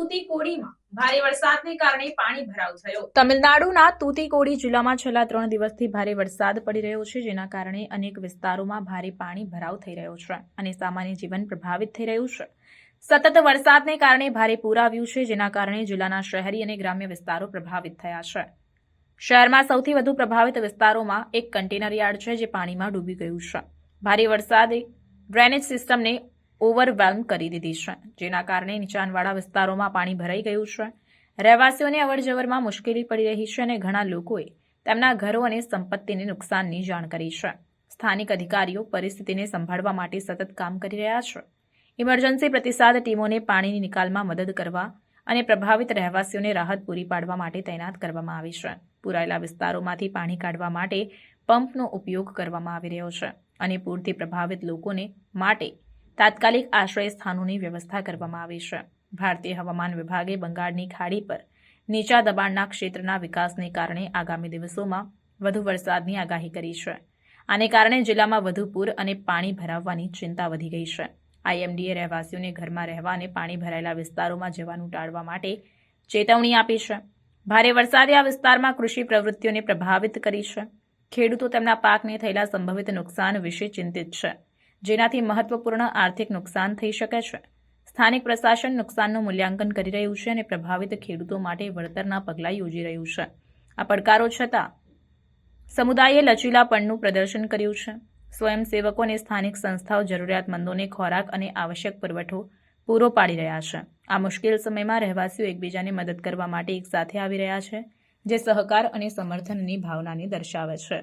તૂતીકોડીમાં ભારે વરસાદને કારણે પાણી ભરાવ થયો। તમિલનાડુના તૂતીકોડી જિલ્લામાં છેલ્લા 3 દિવસથી ભારે વરસાદ પડી રહ્યો છે, જેના કારણે અનેક વિસ્તારોમાં ભારે પાણી ભરાવ થઈ રહ્યો છે અને સામાન્ય જીવન પ્રભાવિત થઈ રહ્યું છે। સતત વરસાદને કારણે ભારે પૂર આવ્યું છે, જેના કારણે જિલ્લાના શહેરી અને ગ્રામ્ય વિસ્તારો પ્રભાવિત થયા છે। શહેરમાં સૌથી વધુ પ્રભાવિત વિસ્તારોમાં એક કન્ટેનર યાર્ડ છે, જે પાણીમાં ડૂબી ગયું છે। ભારે વરસાદે ડ્રેનેજ સિસ્ટમને ઓવરવેલ્મ કરી દીધી છે, જેના કારણે નીચાણવાળા વિસ્તારોમાં પાણી ભરાઈ ગયું છે। રહેવાસીઓને અવરજવરમાં મુશ્કેલી પડી રહી છે અને ઘણા લોકોએ તેમના ઘરો અને સંપત્તિને નુકસાનની જાણ કરી છે। સ્થાનિક અધિકારીઓ પરિસ્થિતિને સંભાળવા માટે સતત કામ કરી રહ્યા છે। ઇમરજન્સી પ્રતિસાદ ટીમોને પાણીની નિકાલમાં મદદ કરવા અને પ્રભાવિત રહેવાસીઓને રાહત પૂરી પાડવા માટે તૈનાત કરવામાં આવી છે। પૂરાયેલા વિસ્તારોમાંથી પાણી કાઢવા માટે પંપનો ઉપયોગ કરવામાં આવી રહ્યો છે અને પૂરથી પ્રભાવિત લોકોને માટે તાત્કાલિક આશ્રય સ્થાનોની વ્યવસ્થા કરવામાં આવી છે। ભારતીય હવામાન વિભાગે બંગાળની ખાડી પર નીચા દબાણના ક્ષેત્રના વિકાસને કારણે આગામી દિવસોમાં વધુ વરસાદની આગાહી કરી છે। આને કારણે જિલ્લામાં વધુ પૂર અને પાણી ભરાવવાની ચિંતા વધી ગઈ છે। આઈએમડીએ રહેવાસીઓને ઘરમાં રહેવા અને પાણી ભરાયેલા વિસ્તારોમાં જવાનું ટાળવા માટે ચેતવણી આપી છે। ભારે વરસાદે આ વિસ્તારમાં કૃષિ પ્રવૃત્તિઓને પ્રભાવિત કરી છે। ખેડૂતો તેમના પાકને થયેલા સંભવિત નુકસાન વિશે ચિંતિત છે, જેનાથી મહત્વપૂર્ણ આર્થિક નુકસાન થઈ શકે છે। સ્થાનિક પ્રશાસન નુકસાનનું મૂલ્યાંકન કરી રહ્યું છે અને પ્રભાવિત ખેડૂતો માટે વળતરના પગલાં યોજી રહ્યું છે। આ પડકારો છતાં સમુદાયે લચીલાપણનું પ્રદર્શન કર્યું છે। સ્વયંસેવકો અને સ્થાનિક સંસ્થાઓ જરૂરિયાતમંદોને ખોરાક અને આવશ્યક પુરવઠો પૂરો પાડી રહ્યા છે। આ મુશ્કેલ સમયમાં રહેવાસીઓ એકબીજાને મદદ કરવા માટે એકસાથે આવી રહ્યા છે, જે સહકાર અને સમર્થનની ભાવનાને દર્શાવે છે।